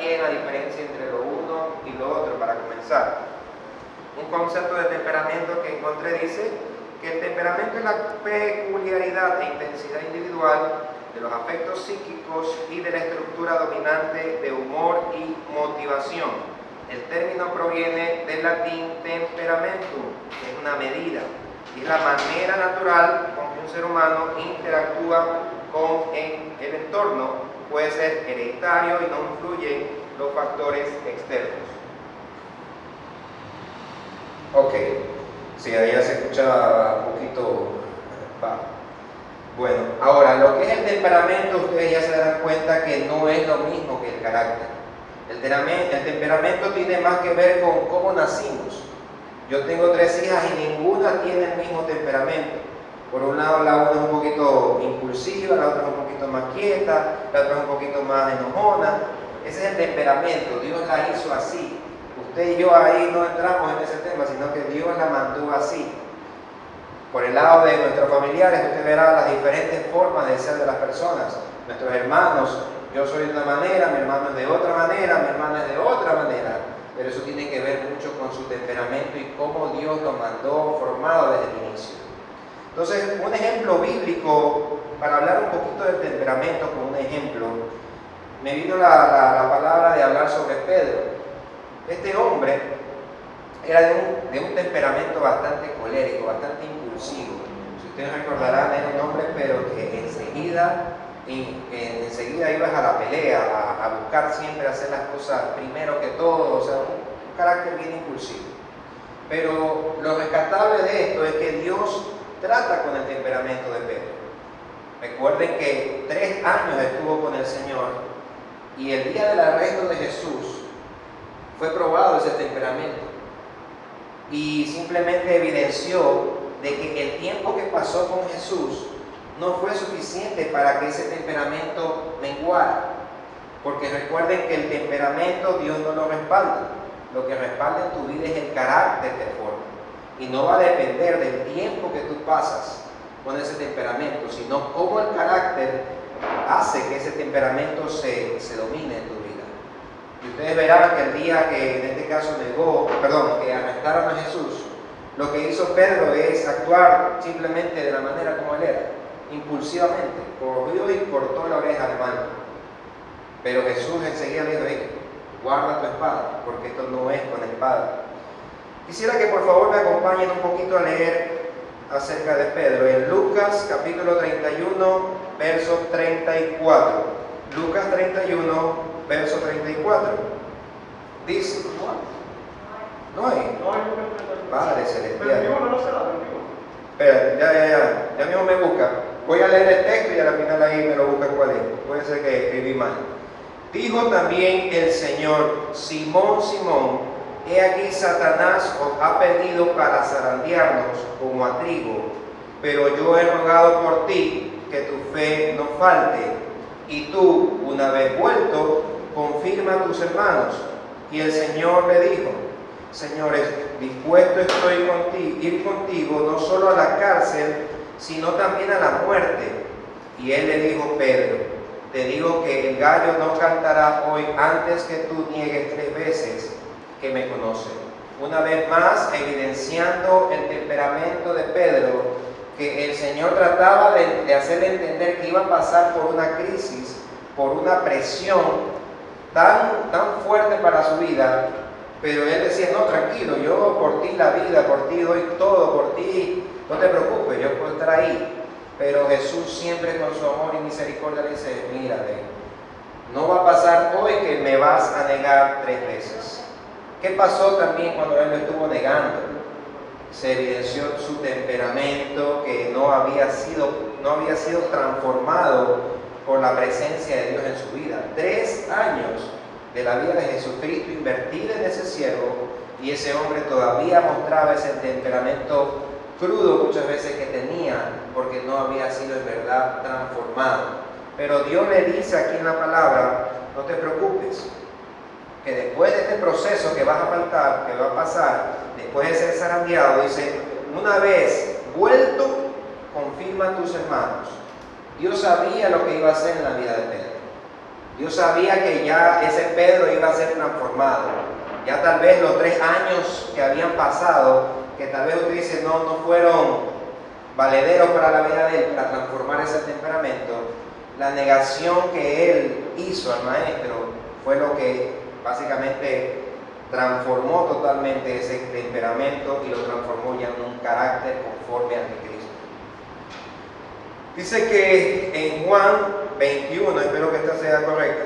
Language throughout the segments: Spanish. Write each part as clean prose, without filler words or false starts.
bien la diferencia entre lo uno y lo otro para comenzar. Un concepto de temperamento que encontré dice que el temperamento es la peculiaridad e intensidad individual de los afectos psíquicos y de la estructura dominante de humor y motivación. El término proviene del latín temperamentum, que es una medida, y es la manera natural con que un ser humano interactúa con el entorno. Puede ser hereditario y no influyen los factores externos. Ok, sí, ahí ya se escucha un poquito bajo. Bueno, ahora, lo que es el temperamento, ustedes ya se darán cuenta que no es lo mismo que el carácter. El temperamento tiene más que ver con cómo nacimos. Yo tengo 3 hijas y ninguna tiene el mismo temperamento. Por un lado, la una es un poquito impulsiva, la otra es un poquito más quieta, la otra es un poquito más enojona. Ese es el temperamento, Dios la hizo así. Usted y yo ahí no entramos en ese tema, sino que Dios la mandó así. Por el lado de nuestros familiares, usted verá las diferentes formas de ser de las personas. Nuestros hermanos, yo soy de una manera, mi hermano es de otra manera, mi hermana es de otra manera. Pero eso tiene que ver mucho con su temperamento y cómo Dios lo mandó formado desde el inicio. Entonces, un ejemplo bíblico, para hablar un poquito del temperamento con un ejemplo, me vino la palabra de hablar sobre Pedro. Este hombre era de un temperamento bastante colérico, bastante impulsivo. Si ustedes recordarán, era un hombre pero que enseguida ibas a la pelea, a buscar siempre hacer las cosas primero que todo, o sea, un carácter bien impulsivo. Pero lo rescatable de esto es que Dios trata con el temperamento de Pedro. Recuerden que 3 años estuvo con el Señor y el día del arresto de Jesús fue probado ese temperamento y simplemente evidenció de que el tiempo que pasó con Jesús no fue suficiente para que ese temperamento menguara, porque recuerden que el temperamento Dios no lo respalda. Lo que respalda en tu vida es el carácter que forma, y no va a depender del tiempo que tú pasas con ese temperamento, sino cómo el carácter hace que ese temperamento se domine en tu vida. Y ustedes verán que el día que en este caso que arrestaron a Jesús, lo que hizo Pedro es actuar simplemente de la manera como él era, impulsivamente, corrió y cortó la oreja al hermano. Pero Jesús enseguida le dijo: guarda tu espada, porque esto no es con espada. Quisiera que por favor me acompañen un poquito a leer acerca de Pedro en Lucas capítulo 31, verso 34. Lucas 31, verso 34. Dice: no hay. Padre celestial. Espera, ya mismo me busca. Voy a leer el texto y al final ahí me lo busca cuál es. Puede ser que escribí mal. Dijo también el Señor: Simón, Simón, he aquí Satanás os ha pedido para zarandearnos como a trigo, pero yo he rogado por ti que tu fe no falte, y tú, una vez vuelto, confirma a tus hermanos. Y el Señor le dijo: Señores, dispuesto estoy ir contigo no solo a la cárcel, sino también a la muerte. Y él le dijo: Pedro, te digo que el gallo no cantará hoy antes que tú niegues 3 veces que me conoces. Una vez más, evidenciando el temperamento de Pedro, que el Señor trataba de hacerle entender que iba a pasar por una crisis, por una presión tan fuerte para su vida. Pero él decía: no, tranquilo, yo por ti la vida, por ti doy todo, por ti, no te preocupes, yo puedo estar ahí. Pero Jesús siempre con su amor y misericordia le dice: mírate, no va a pasar hoy que me vas a negar 3 veces. ¿Qué pasó también cuando él lo estuvo negando? Se evidenció su temperamento que no había sido transformado por la presencia de Dios en su vida. 3 años de la vida de Jesucristo invertida en ese siervo, y ese hombre todavía mostraba ese temperamento crudo muchas veces que tenía, porque no había sido en verdad transformado. Pero Dios le dice aquí en la palabra: no te preocupes, que después de este proceso que vas a faltar, que va a pasar, después de ser zarandeado, dice: una vez vuelto, confirma a tus hermanos. Dios sabía lo que iba a hacer en la vida de Pedro. Dios sabía que ya ese Pedro iba a ser transformado. Ya tal vez los 3 años que habían pasado, que tal vez usted dice no fueron valederos para la vida de él, para transformar ese temperamento. La negación que él hizo al maestro fue lo que básicamente transformó totalmente ese temperamento y lo transformó ya en un carácter conforme al de Cristo. Dice que en Juan 21, espero que esta sea correcta,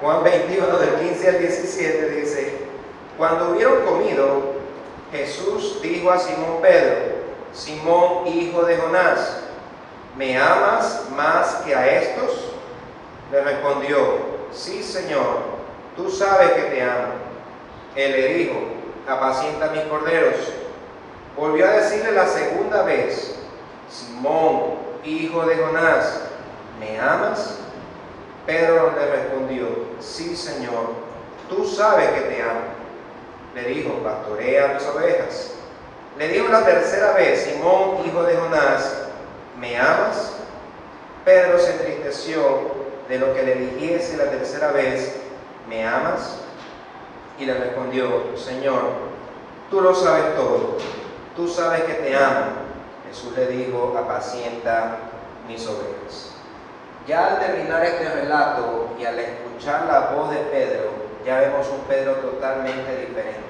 Juan 21 del 15 al 17 dice: cuando hubieron comido, Jesús dijo a Simón Pedro: Simón, hijo de Jonás, ¿me amas más que a estos? Le respondió: sí, Señor, tú sabes que te amo. Él le dijo: apacienta mis corderos. Volvió a decirle la segunda vez: Simón, hijo de Jonás, ¿me amas? Pedro le respondió: sí, Señor, tú sabes que te amo. Le dijo: pastorea mis ovejas. Le dijo la tercera vez: Simón, hijo de Jonás, ¿me amas? Pedro se entristeció de lo que le dijese la tercera vez: ¿me amas? Y le respondió: Señor, tú lo sabes todo, tú sabes que te amo. Jesús le dijo: apacienta mis ovejas. Ya al terminar este relato y al escuchar la voz de Pedro, ya vemos un Pedro totalmente diferente.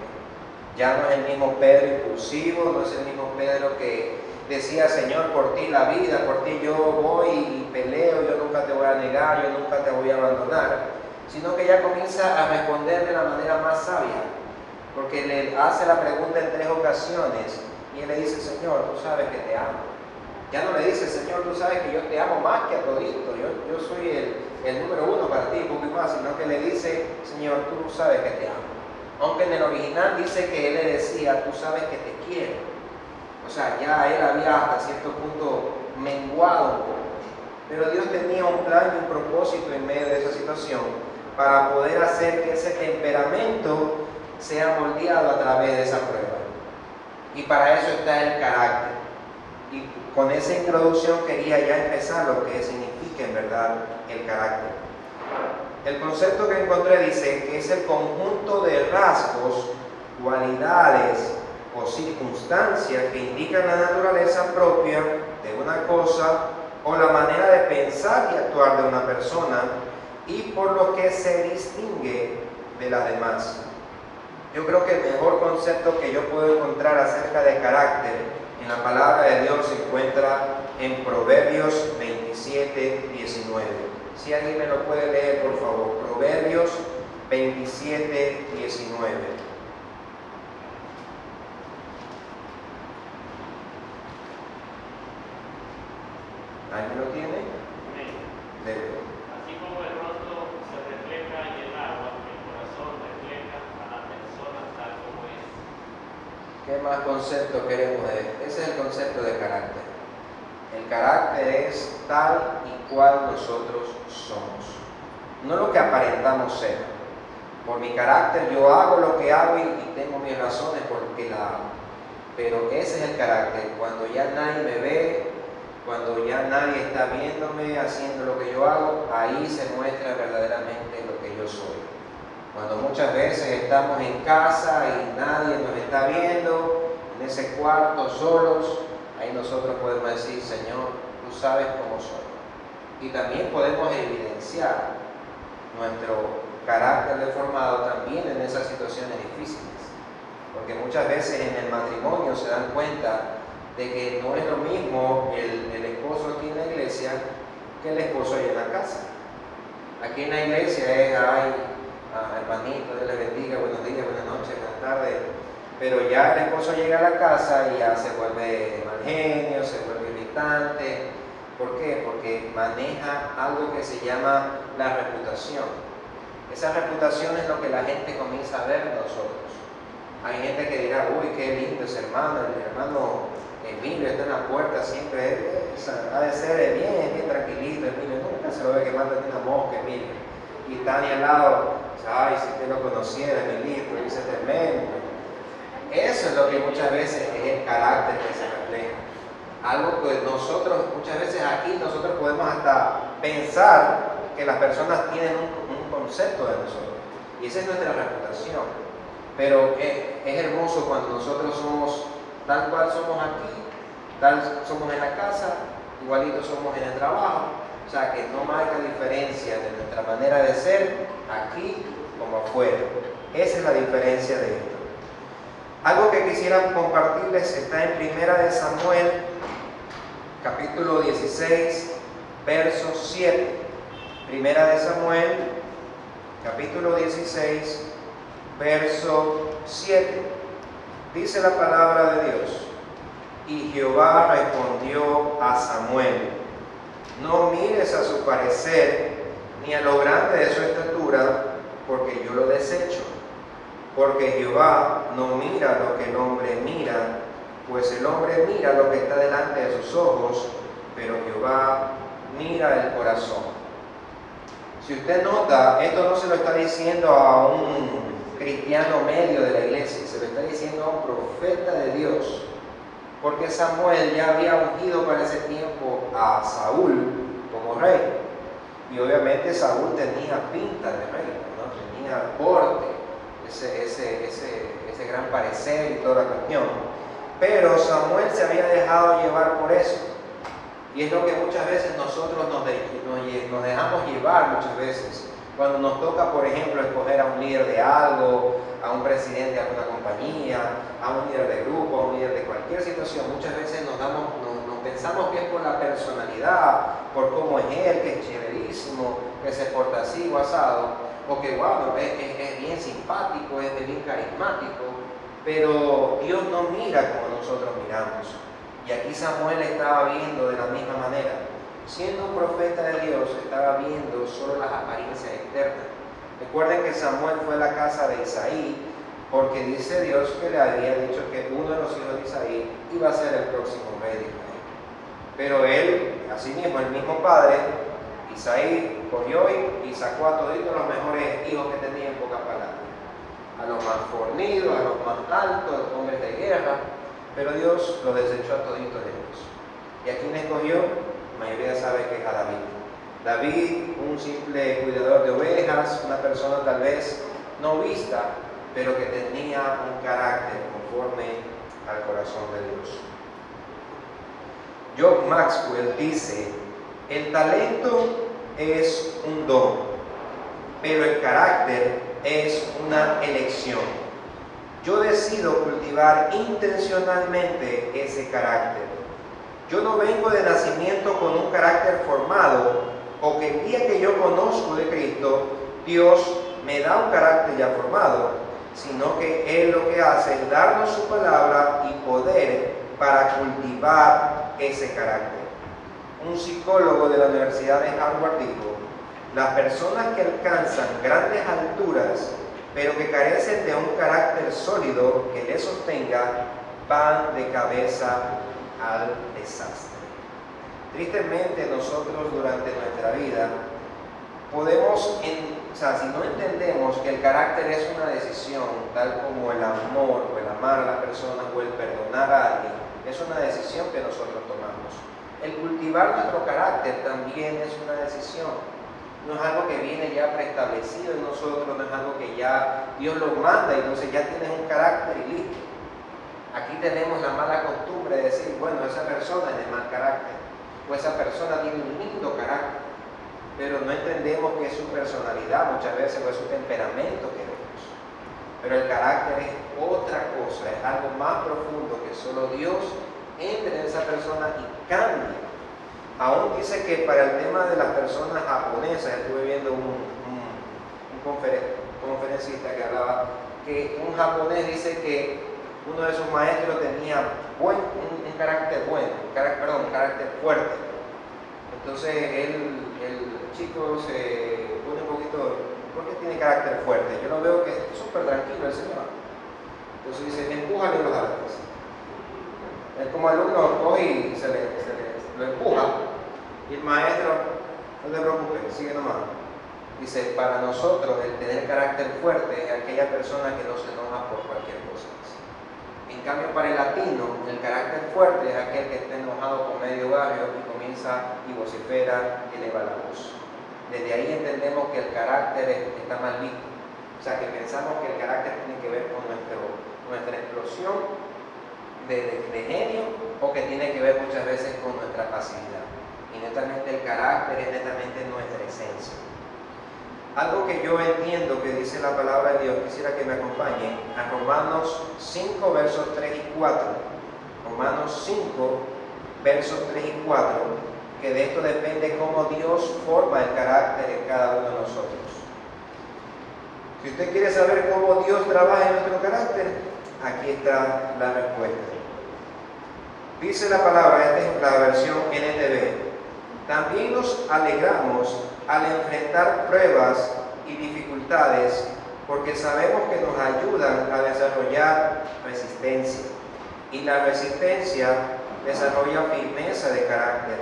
Ya no es el mismo Pedro impulsivo, no es el mismo Pedro que decía: Señor, por ti la vida, por ti yo voy y peleo, yo nunca te voy a negar, yo nunca te voy a abandonar. Sino que ya comienza a responder de la manera más sabia, porque le hace la pregunta en 3 ocasiones y él le dice: Señor, tú sabes que te amo. Ya no le dice: Señor, tú sabes que yo te amo más que a todito, yo soy el número 1 para ti, poco más, sino que le dice: Señor, tú sabes que te amo. Aunque en el original dice que él le decía: tú sabes que te quiero. O sea, ya él había hasta cierto punto menguado un poco. Pero Dios tenía un plan y un propósito en medio de esa situación para poder hacer que ese temperamento sea moldeado a través de esa prueba. Y para eso está el carácter. Y con esa introducción quería ya empezar lo que significa en verdad el carácter. El concepto que encontré dice que es el conjunto de rasgos, cualidades o circunstancias que indican la naturaleza propia de una cosa o la manera de pensar y actuar de una persona, y por lo que se distingue de las demás. Yo creo que el mejor concepto que yo puedo encontrar acerca de carácter en la palabra de Dios se encuentra en Proverbios 27, 19. Si alguien me lo puede leer, por favor. Proverbios 27, 19. ¿Alguien lo tiene? Debe. Así como el rostro se refleja en el agua, el corazón refleja a la persona tal como es. ¿Qué más concepto queremos de esto? Ese es el concepto de carácter. El carácter es tal y cual nosotros somos, no lo que aparentamos ser. Por mi carácter yo hago lo que hago y tengo mis razones por qué la hago. Pero ese es el carácter, cuando ya nadie me ve, cuando ya nadie está viéndome haciendo lo que yo hago, ahí se muestra verdaderamente lo que yo soy. Cuando muchas veces estamos en casa y nadie nos está viendo, en ese cuarto solos, ahí nosotros podemos decir: Señor, tú sabes cómo soy. Y también podemos evidenciar nuestro carácter deformado también en esas situaciones difíciles. Porque muchas veces en el matrimonio se dan cuenta de que no es lo mismo el esposo aquí en la iglesia que el esposo allá en la casa. Aquí en la iglesia es: ay, hermanito, Dios le bendiga, buenos días, buenas noches, buenas tardes. Pero ya el esposo llega a la casa y ya se vuelve mal genio, se vuelve irritante. ¿Por qué? Porque maneja algo que se llama la reputación. Esa reputación es lo que la gente comienza a ver en nosotros. Hay gente que dirá: uy, qué lindo ese hermano, el hermano Emilio está en la puerta siempre, ha de ser bien tranquilito Emilio, nunca se lo ve quemando ni una mosca Emilio. Y Tani al lado: ay, si usted lo conociera, Emilito, dice tremendo. Eso es lo que muchas veces es el carácter que se refleja. Algo que nosotros, muchas veces aquí, nosotros podemos hasta pensar que las personas tienen un concepto de nosotros. Y esa es nuestra reputación. Pero es hermoso cuando nosotros somos tal cual somos aquí, tal somos en la casa, igualitos somos en el trabajo. O sea, que no marca diferencia de nuestra manera de ser aquí como afuera. Esa es la diferencia de esto. Algo que quisiera compartirles está en 1 de Samuel, capítulo 16, verso 7. 1 de Samuel, capítulo 16, verso 7. Dice la palabra de Dios: y Jehová respondió a Samuel: no mires a su parecer, ni a lo grande de su estatura, porque yo lo desecho. Porque Jehová no mira lo que el hombre mira, pues el hombre mira lo que está delante de sus ojos, pero Jehová mira el corazón. Si usted nota, esto no se lo está diciendo a un cristiano medio de la iglesia, se lo está diciendo a un profeta de Dios, porque Samuel ya había ungido para ese tiempo a Saúl como rey, y obviamente Saúl tenía pinta de rey, ¿no? Tenía porte, ese gran parecer y toda la cuestión, pero Samuel se había dejado llevar por eso, y es lo que muchas veces nosotros nos dejamos llevar muchas veces. Cuando nos toca, por ejemplo, escoger a un líder de algo, a un presidente de alguna compañía, a un líder de grupo, a un líder de cualquier situación, muchas veces nos pensamos que es por la personalidad, por cómo es él, que es chéverísimo, que se porta así o asado, o que wow, es bien simpático, es bien carismático, pero Dios no mira como nosotros miramos. Y aquí Samuel estaba viendo de la misma manera. Siendo un profeta de Dios, estaba viendo solo las apariencias externas. Recuerden que Samuel fue a la casa de Isaí, porque dice Dios que le había dicho que uno de los hijos de Isaí iba a ser el próximo rey de Israel. Pero él, así mismo, el mismo padre, Isaí, cogió y sacó a toditos los mejores hijos que tenía, en pocas palabras. A los más fornidos, a los más altos, a los hombres de guerra, pero Dios los desechó a toditos ellos. ¿Y a quién escogió? La mayoría sabe que es a David. David, un simple cuidador de ovejas, una persona tal vez no vista, pero que tenía un carácter conforme al corazón de Dios. John Maxwell dice: el talento es un don, pero el carácter es una elección. Yo decido cultivar intencionalmente ese carácter. Yo no vengo de nacimiento con un carácter formado, o que el día que yo conozco de Cristo, Dios me da un carácter ya formado, sino que Él lo que hace es darnos su palabra y poder para cultivar ese carácter. Un psicólogo de la Universidad de Harvard dijo: las personas que alcanzan grandes alturas, pero que carecen de un carácter sólido que les sostenga, van de cabeza al desastre. Tristemente, nosotros durante nuestra vida podemos, si no entendemos que el carácter es una decisión, tal como el amor o el amar a la persona o el perdonar a alguien, es una decisión que nosotros tomamos. El cultivar nuestro carácter también es una decisión. No es algo que viene ya preestablecido en nosotros, no es algo que ya Dios lo manda y entonces ya tienes un carácter y listo. Aquí tenemos la mala costumbre de decir, bueno, esa persona es de mal carácter, o esa persona tiene un lindo carácter, pero no entendemos que es su personalidad muchas veces, o es su temperamento que vemos. Pero el carácter es otra cosa, es algo más profundo que solo Dios entre en esa persona y cambie. Aún dice que para el tema de las personas japonesas, estuve viendo un conferencista que hablaba que un japonés dice que uno de sus maestros tenía un carácter bueno, un carácter fuerte. Entonces el chico se pone un poquito, ¿por qué tiene carácter fuerte? Yo lo veo que es súper tranquilo el señor. Entonces dice, empújale los árboles. Es como alumno coge y lo empuja, y el maestro, no te preocupes, sigue nomás. Dice, para nosotros el tener carácter fuerte es aquella persona que no se enoja por cualquier cosa. En cambio, para el latino, el carácter fuerte es aquel que está enojado con medio barrio y comienza y vocifera y eleva la voz. desde ahí entendemos que el carácter está mal visto. O sea, que pensamos que el carácter tiene que ver con nuestra explosión de genio, o que tiene que ver muchas veces con nuestra pasividad. Y netamente el carácter es netamente nuestra esencia. Algo que yo entiendo que dice la palabra de Dios, quisiera que me acompañen a Romanos 5, versos 3 y 4. Romanos 5, versos 3 y 4, que de esto depende cómo Dios forma el carácter en cada uno de nosotros. Si usted quiere saber cómo Dios trabaja en nuestro carácter, aquí está la respuesta. Dice la palabra, esta es la versión NTV. También nos alegramos al enfrentar pruebas y dificultades, porque sabemos que nos ayudan a desarrollar resistencia. Y la resistencia desarrolla firmeza de carácter.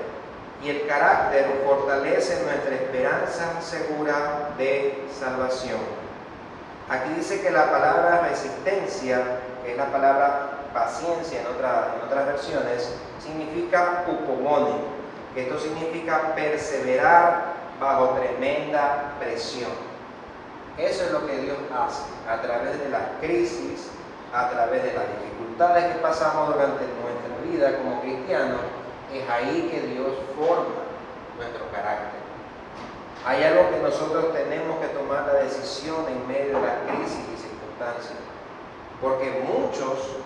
Y el carácter fortalece nuestra esperanza segura de salvación. Aquí dice que la palabra resistencia, que es la palabra paciencia en otras versiones, significa upomone, que esto significa perseverar bajo tremenda presión. Eso es lo que Dios hace a través de las crisis, a través de las dificultades que pasamos durante nuestra vida como cristianos. Es ahí que Dios forma nuestro carácter. Hay algo que nosotros tenemos que tomar la decisión en medio de las crisis y circunstancias, porque muchos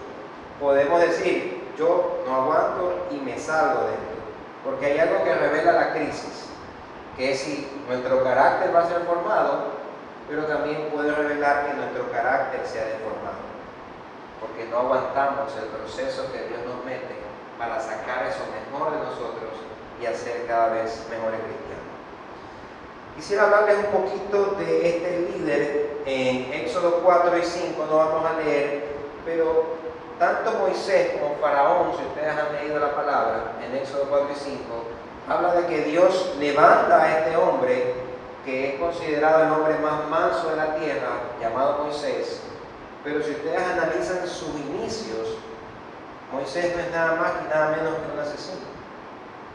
podemos decir, yo no aguanto y me salgo de esto, porque hay algo que revela la crisis, que es si nuestro carácter va a ser formado, pero también puede revelar que nuestro carácter se ha deformado, porque no aguantamos el proceso que Dios nos mete para sacar eso mejor de nosotros y hacer cada vez mejores cristianos. Quisiera hablarles un poquito de este líder en Éxodo 4 y 5, no vamos a leer, pero tanto Moisés como Faraón, si ustedes han leído la palabra en Éxodo 4 y 5, habla de que Dios levanta a este hombre, que es considerado el hombre más manso de la tierra, llamado Moisés. Pero si ustedes analizan sus inicios, Moisés no es nada más y nada menos que un asesino.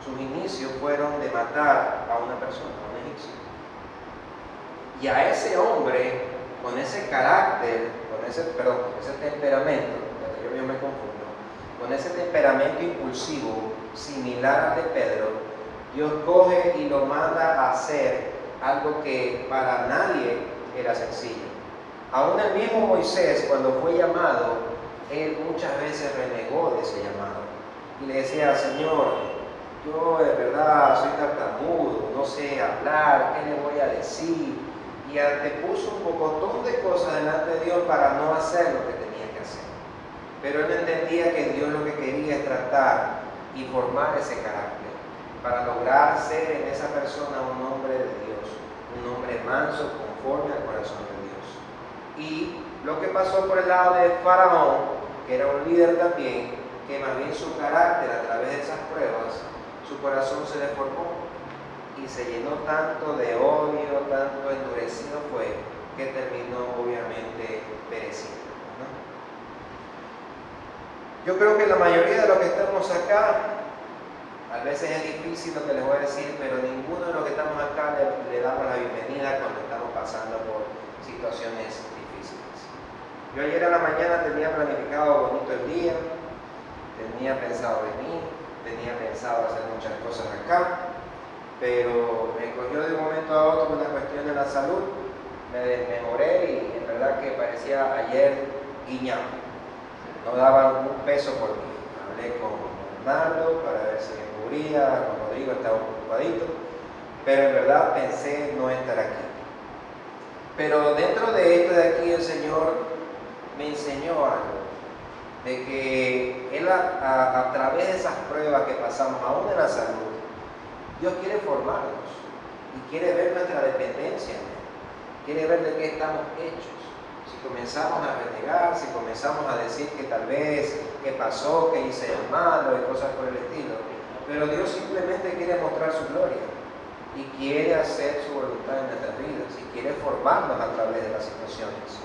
Sus inicios fueron de matar a una persona, a un egipcio. Y a ese hombre, con ese carácter, con ese temperamento, yo me confundo, con ese temperamento impulsivo, similar al de Pedro, Dios coge y lo manda a hacer algo que para nadie era sencillo. Aún el mismo Moisés, cuando fue llamado, él muchas veces renegó de ese llamado y le decía, Señor, yo de verdad soy tartamudo, no sé hablar, ¿qué le voy a decir? Y antepuso un pocotón de cosas delante de Dios para no hacer lo que tenía que hacer. Pero él entendía que Dios lo que quería es tratar y formar ese carácter para lograr ser en esa persona un hombre de Dios, un hombre manso conforme al corazón de Dios. Y lo que pasó por el lado de Faraón, que era un líder también, que más bien su carácter a través de esas pruebas, su corazón se deformó y se llenó tanto de odio, tanto endurecido fue, que terminó obviamente pereciendo, ¿no? Yo creo que la mayoría de los que estamos acá, a veces es difícil lo que les voy a decir, pero ninguno de los que estamos acá le damos la bienvenida cuando estamos pasando por situaciones difíciles. Yo ayer a la mañana tenía planificado bonito el día, tenía pensado venir, tenía pensado hacer muchas cosas acá, pero me cogió de un momento a otro una cuestión de la salud, me desmejoré y en verdad que parecía ayer guiñado, no daban un peso por mí. Hablé con Bernardo para ver si me cubría, con Rodrigo estaba ocupadito, pero en verdad pensé no estar aquí. Pero dentro de esto de aquí el Señor me enseñó algo, de que Él a través de esas pruebas que pasamos, aún en la salud, Dios quiere formarnos y quiere ver nuestra dependencia en Él, quiere ver de qué estamos hechos. Si comenzamos a renegar, si comenzamos a decir que tal vez, qué pasó, que hice malo y cosas por el estilo, pero Dios simplemente quiere mostrar su gloria y quiere hacer su voluntad en nuestras vidas y quiere formarnos a través de las situaciones.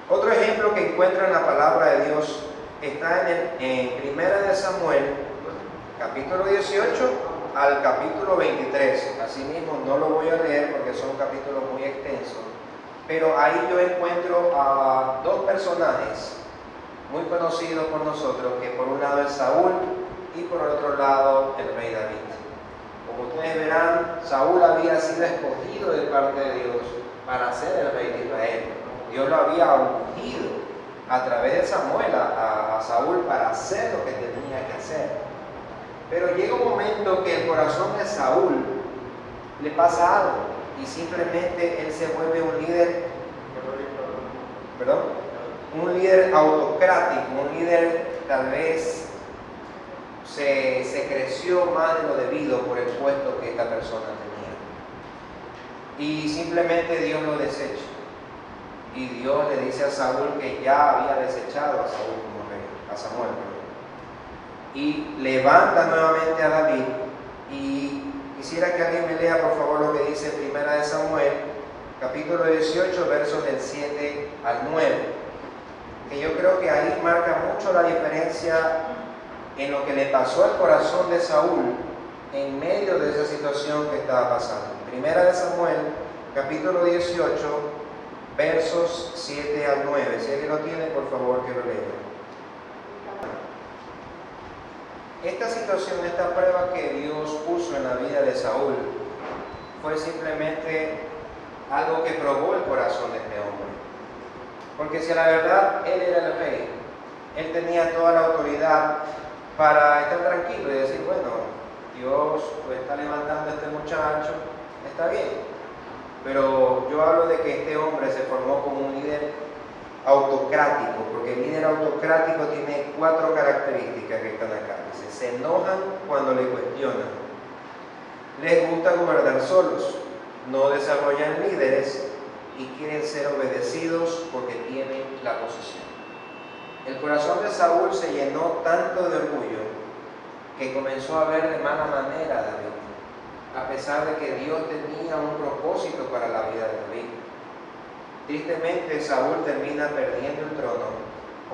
Otro ejemplo que encuentro en la palabra de Dios está en 1 Samuel, capítulo 18, al capítulo 23. Asimismo, no lo voy a leer porque son capítulos muy extensos, pero ahí yo encuentro a dos personajes muy conocidos por nosotros, que por un lado es Saúl y por el otro lado el rey David. Como ustedes verán, Saúl había sido escogido de parte de Dios para ser el rey de Israel. Dios lo había ungido a través de Samuel a Saúl para hacer lo que tenía que hacer. Pero llega un momento que el corazón de Saúl le pasa algo y simplemente él se vuelve un líder, un líder autocrático, un líder tal vez se creció más de lo debido por el puesto que esta persona tenía. Y simplemente Dios lo desecha. Y Dios le dice a Saúl que ya había desechado a Saúl como rey, a Samuel. Y levanta nuevamente a David. Y quisiera que alguien me lea por favor lo que dice Primera de Samuel, capítulo 18, versos del 7 al 9. Que yo creo que ahí marca mucho la diferencia en lo que le pasó al corazón de Saúl en medio de esa situación que estaba pasando. Primera de Samuel, capítulo 18, versos 7 al 9. Si alguien lo tiene, por favor que lo lea. Esta situación, esta prueba que Dios puso en la vida de Saúl, fue simplemente algo que probó el corazón de este hombre. Porque si a la verdad él era el rey, él tenía toda la autoridad para estar tranquilo y decir, bueno, Dios pues, está levantando a este muchacho, está bien. Pero yo hablo de que este hombre se formó como un líder autocrático, porque el líder autocrático tiene 4 características que están acá. Dice, se enojan cuando le cuestionan, les gusta gobernar solos, no desarrollan líderes y quieren ser obedecidos porque tienen la posición. El corazón de Saúl se llenó tanto de orgullo que comenzó a ver de mala manera a David, a pesar de que Dios tenía un propósito para la vida de David. Tristemente, Saúl termina perdiendo el trono,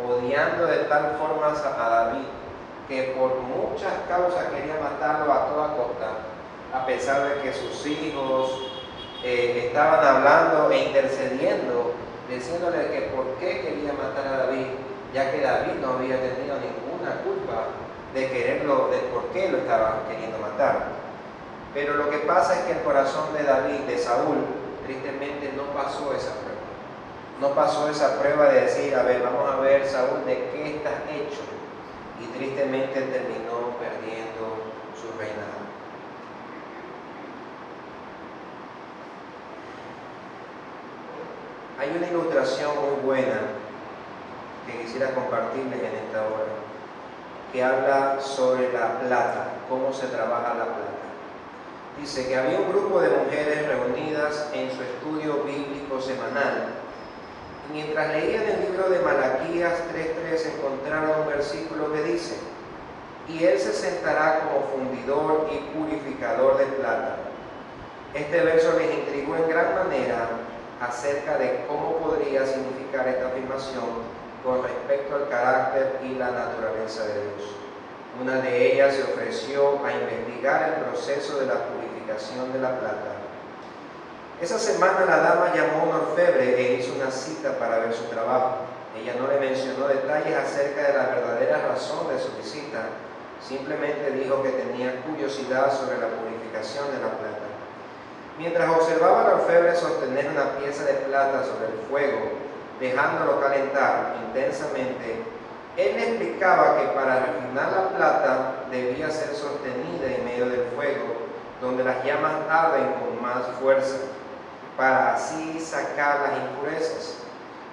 odiando de tal forma a David, que por muchas causas quería matarlo a toda costa, a pesar de que sus hijos estaban hablando e intercediendo, diciéndole que por qué quería matar a David, ya que David no había tenido ninguna culpa de quererlo, de por qué lo estaba queriendo matar. Pero lo que pasa es que el corazón de David, de Saúl, tristemente no pasó esa prueba. No pasó esa prueba de decir, a ver, vamos a ver, Saúl, ¿de qué estás hecho? Y tristemente terminó perdiendo su reinado. Hay una ilustración muy buena que quisiera compartirles en esta hora, que habla sobre la plata, cómo se trabaja la plata. Dice que había un grupo de mujeres reunidas en su estudio bíblico semanal. Y mientras leían el libro de Malaquías 3:3 encontraron un versículo que dice, y él se sentará como fundidor y purificador de plata. Este verso les intrigó en gran manera acerca de cómo podría significar esta afirmación con respecto al carácter y la naturaleza de Dios. Una de ellas se ofreció a investigar el proceso de la purificación de la plata. Esa semana la dama llamó a un orfebre e hizo una cita para ver su trabajo. Ella no le mencionó detalles acerca de la verdadera razón de su visita, simplemente dijo que tenía curiosidad sobre la purificación de la plata. Mientras observaba al orfebre sostener una pieza de plata sobre el fuego, dejándolo calentar intensamente, él le explicaba que para refinar la plata debía ser sostenida en medio del fuego, donde las llamas arden con más fuerza, para así sacar las impurezas.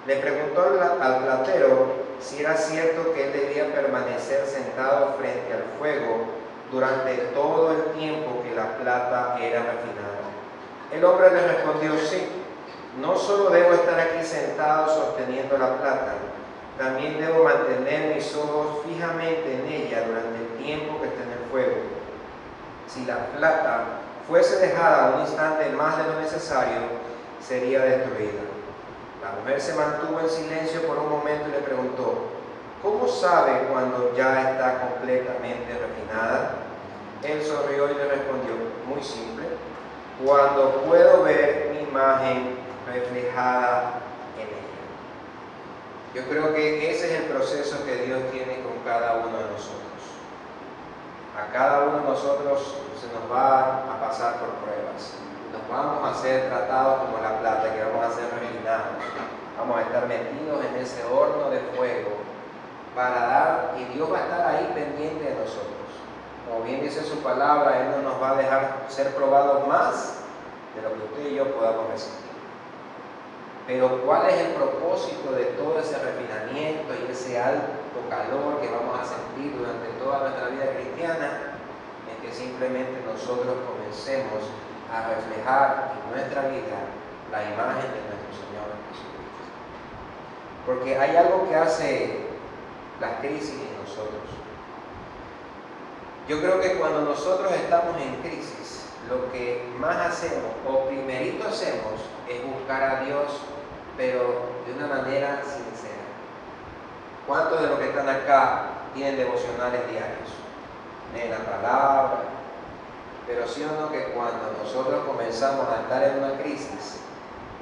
Le preguntó al platero si era cierto que él debía permanecer sentado frente al fuego durante todo el tiempo que la plata era refinada. El hombre le respondió, sí, no solo debo estar aquí sentado sosteniendo la plata, también debo mantener mis ojos fijamente en ella durante el tiempo que esté en el fuego. Si la plata fuese dejada un instante más de lo necesario, sería destruida. La mujer se mantuvo en silencio por un momento y le preguntó, ¿cómo sabe cuando ya está completamente refinada? Él sonrió y le respondió, muy simple, cuando puedo ver mi imagen reflejada en ella. Yo creo que ese es el proceso que Dios tiene con cada uno de nosotros. A cada uno de nosotros se nos va a pasar por pruebas. Nos vamos a ser tratados como la plata, que vamos a ser refinados. Vamos a estar metidos en ese horno de fuego para dar, y Dios va a estar ahí pendiente de nosotros. Como bien dice su palabra, Él no nos va a dejar ser probados más de lo que usted y yo podamos resistir. Pero ¿cuál es el propósito de todo ese refinamiento y ese alto calor que vamos a sentir durante toda nuestra vida cristiana? Es que simplemente nosotros comencemos a reflejar en nuestra vida la imagen de nuestro Señor Jesucristo. Porque hay algo que hace las crisis en nosotros. Yo creo que cuando nosotros estamos en crisis, lo que más hacemos, o primerito hacemos, es buscar a Dios, pero de una manera sincera. ¿Cuántos de los que están acá tienen devocionales diarios? Leen la palabra. Pero sí o no que cuando nosotros comenzamos a estar en una crisis,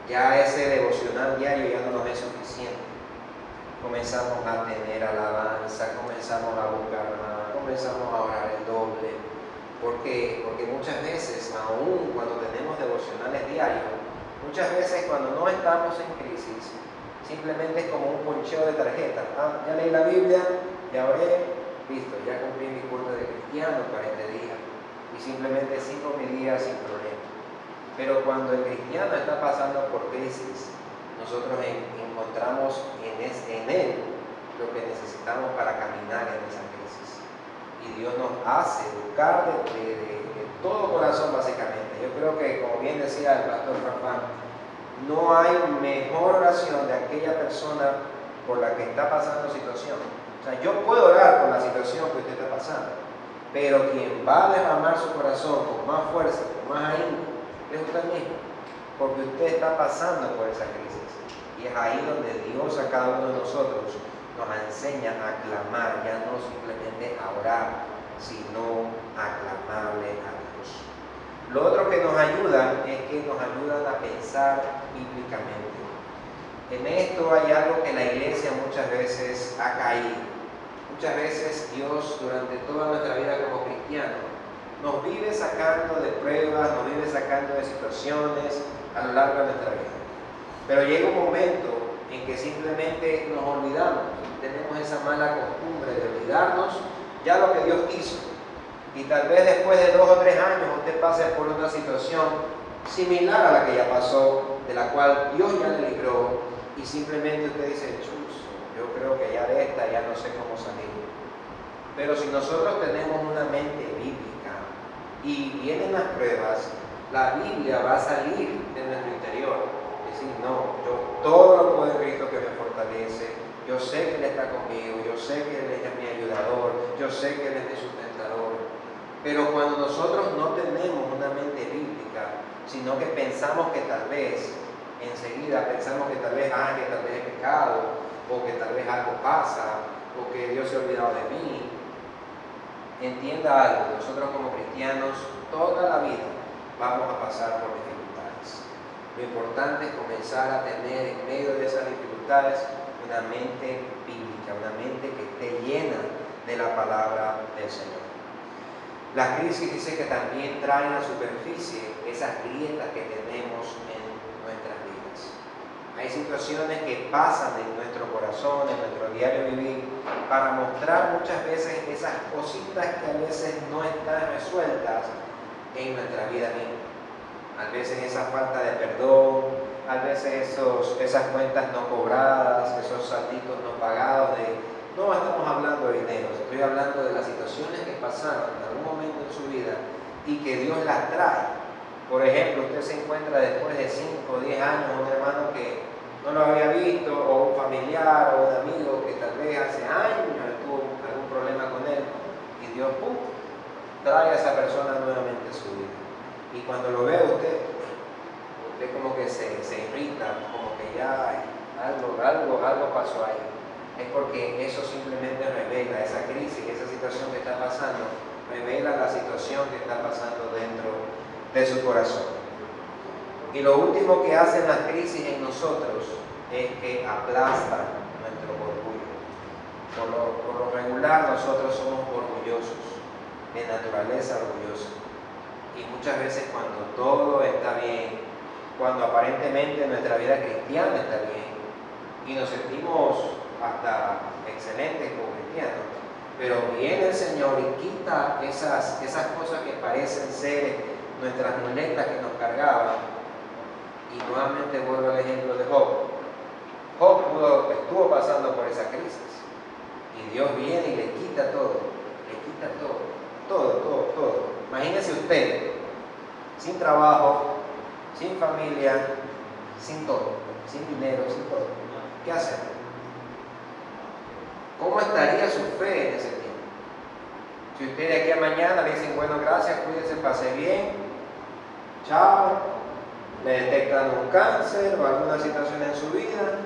ya ese devocional diario ya no nos es suficiente. Comenzamos a tener alabanza, comenzamos a buscar más, comenzamos a orar el doble. ¿Por qué? Porque muchas veces, aún cuando tenemos devocionales diarios, muchas veces cuando no estamos en crisis, simplemente es como un poncheo de tarjeta. Ya leí la Biblia, ya oré, listo, ya cumplí mi culto de cristiano para este día. Y simplemente sigo mi día sin problema. Pero cuando el cristiano está pasando por crisis, nosotros encontramos en él lo que necesitamos para caminar en esa crisis. Y Dios nos hace buscar de todo corazón básicamente. Yo creo que, como bien decía el pastor Farfán, no hay mejor oración de aquella persona por la que está pasando situación. O sea, yo puedo orar por la situación que usted está pasando, pero quien va a derramar su corazón con más fuerza, con más ahínco, es usted mismo, porque usted está pasando por esa crisis. Y es ahí donde Dios a cada uno de nosotros nos enseña a clamar, ya no simplemente a orar, sino a clamarle a Dios. Lo otro que nos ayuda es que nos ayudan a pensar bíblicamente. En esto hay algo que la iglesia muchas veces ha caído. Muchas veces Dios, durante toda nuestra vida como cristianos, nos vive sacando de pruebas, nos vive sacando de situaciones a lo largo de nuestra vida. Pero llega un momento en que simplemente nos olvidamos, tenemos esa mala costumbre de olvidarnos ya lo que Dios hizo. Y tal vez después de 2 o 3 años usted pase por una situación similar a la que ya pasó, de la cual Dios ya le libró, y simplemente usted dice, chus, yo creo que ya de esta ya no sé cómo salir. Pero si nosotros tenemos una mente bíblica y vienen las pruebas, la Biblia va a salir de nuestro interior. Decir, no, yo todo lo puedo en Cristo que me fortalece, yo sé que Él está conmigo, yo sé que Él es mi ayudador, yo sé que Él es mi sustentador. Pero cuando nosotros no tenemos una mente bíblica, sino que pensamos que tal vez, enseguida pensamos que tal vez es pecado, o que tal vez algo pasa, o que Dios se ha olvidado de mí, entienda algo, nosotros como cristianos toda la vida vamos a pasar por dificultades. Lo importante es comenzar a tener en medio de esas dificultades una mente bíblica, una mente que esté llena de la palabra del Señor. La crisis dice que también trae a la superficie esas grietas que tenemos en nuestras vidas. Hay situaciones que pasan en nuestro corazón, en nuestro diario vivir, para mostrar muchas veces esas cositas que a veces no están resueltas en nuestra vida misma. A veces esa falta de perdón, a veces esas cuentas no cobradas, esos salditos no pagados. No estamos hablando de dinero, estoy hablando de las situaciones que pasaron en algún momento en su vida y que Dios las trae. Por ejemplo, usted se encuentra después de 5 o 10 años un hermano que no lo había visto, o un familiar o un amigo que tal vez hace años tuvo algún problema con él, y Dios trae a esa persona nuevamente a su vida. Y cuando lo ve usted como que se irrita, como que ya algo pasó ahí. Es porque eso simplemente revela esa crisis, esa situación que está pasando, revela la situación que está pasando dentro de su corazón. Y lo último que hacen las crisis en nosotros es que aplastan nuestro orgullo. Por lo regular nosotros somos orgullosos, de naturaleza orgullosa. Y muchas veces cuando todo está bien, cuando aparentemente nuestra vida cristiana está bien, y nos sentimos hasta excelentes como cristianos, pero viene el Señor y quita esas cosas que parecen ser nuestras muletas que nos cargaban. Y nuevamente vuelvo al ejemplo de Job. Job estuvo pasando por esa crisis. Y Dios viene y le quita todo. Todo. Imagínese usted, sin trabajo, sin familia, sin todo, sin dinero, sin todo. ¿Qué hace? ¿Cómo estaría su fe en ese tiempo? Si usted de aquí a mañana le dicen, bueno, gracias, cuídese, pase bien, chao, le detectan un cáncer o alguna situación en su vida,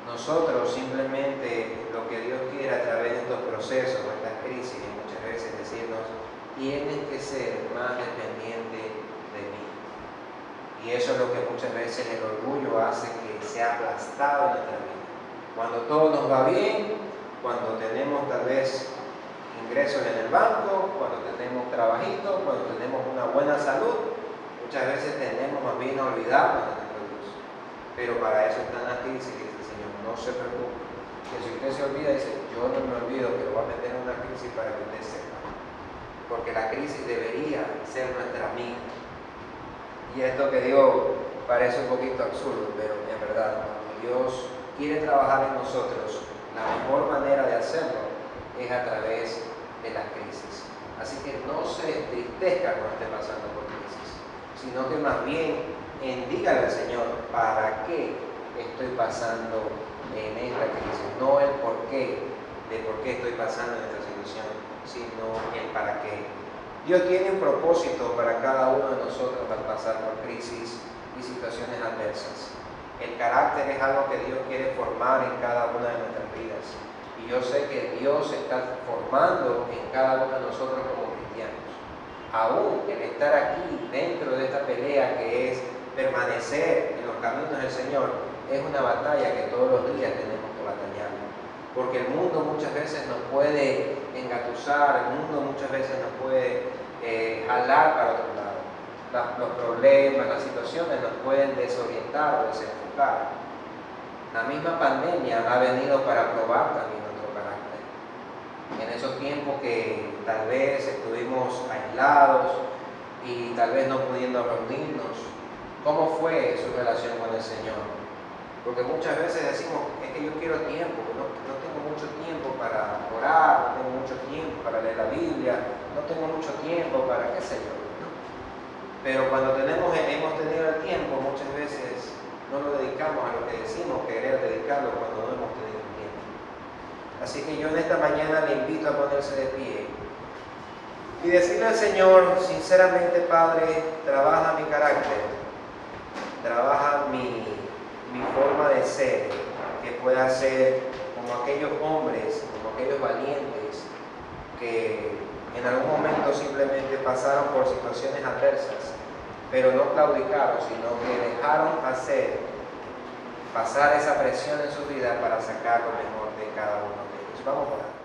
nosotros simplemente lo que Dios quiere a través de estos procesos, de estas crisis, y muchas veces decirnos, tienes que ser más dependiente de mí. Y eso es lo que muchas veces el orgullo hace que sea aplastado en nuestra vida. Cuando todo nos va bien, cuando tenemos tal vez ingresos en el banco, cuando tenemos trabajito, cuando tenemos una buena salud, muchas veces tendemos más bien a olvidarnos de nuestro Dios. Pero para eso están las crisis, dice el Señor, no se preocupe. Que si usted se olvida, dice, yo no me olvido, que lo va a meter en una crisis para que usted sepa. Porque la crisis debería ser nuestra amiga. Y esto que digo parece un poquito absurdo, pero en verdad, cuando Dios quiere trabajar en nosotros, la mejor manera de hacerlo es a través de las crisis. Así que no se entristezca cuando esté pasando por crisis, sino que más bien dígale al Señor para qué estoy pasando en esta crisis, no el porqué de por qué estoy pasando en esta situación, sino el para qué. Dios tiene un propósito para cada uno de nosotros al pasar por crisis y situaciones adversas. El carácter es algo que Dios quiere formar en cada una de nuestras vidas. Y yo sé que Dios está formando en cada uno de nosotros como cristianos. Aún el estar aquí dentro de esta pelea que es permanecer en los caminos del Señor es una batalla que todos los días tenemos que batallar. Porque el mundo muchas veces nos puede engatusar, el mundo muchas veces nos puede jalar para otro lado. Los problemas, las situaciones nos pueden desorientar o desenfocar. La misma pandemia ha venido para probar también nuestro carácter. En esos tiempos que tal vez estuvimos aislados y tal vez no pudiendo reunirnos, ¿cómo fue su relación con el Señor? Porque muchas veces decimos, es que yo quiero tiempo, no tengo mucho tiempo para orar, no tengo mucho tiempo para leer la Biblia, no tengo mucho tiempo para qué sé yo, ¿no? Pero cuando hemos tenido el tiempo, muchas veces no lo dedicamos a lo que decimos querer dedicarlo cuando no hemos tenido el tiempo. Así que yo en esta mañana le invito a ponerse de pie y decirle al Señor, sinceramente, Padre, trabaja mi carácter, trabaja mi forma de ser, que pueda ser como aquellos hombres, como aquellos valientes que en algún momento simplemente pasaron por situaciones adversas, pero no claudicaron, sino que dejaron pasar esa presión en su vida para sacar lo mejor de cada uno de ellos. Vamos a orar.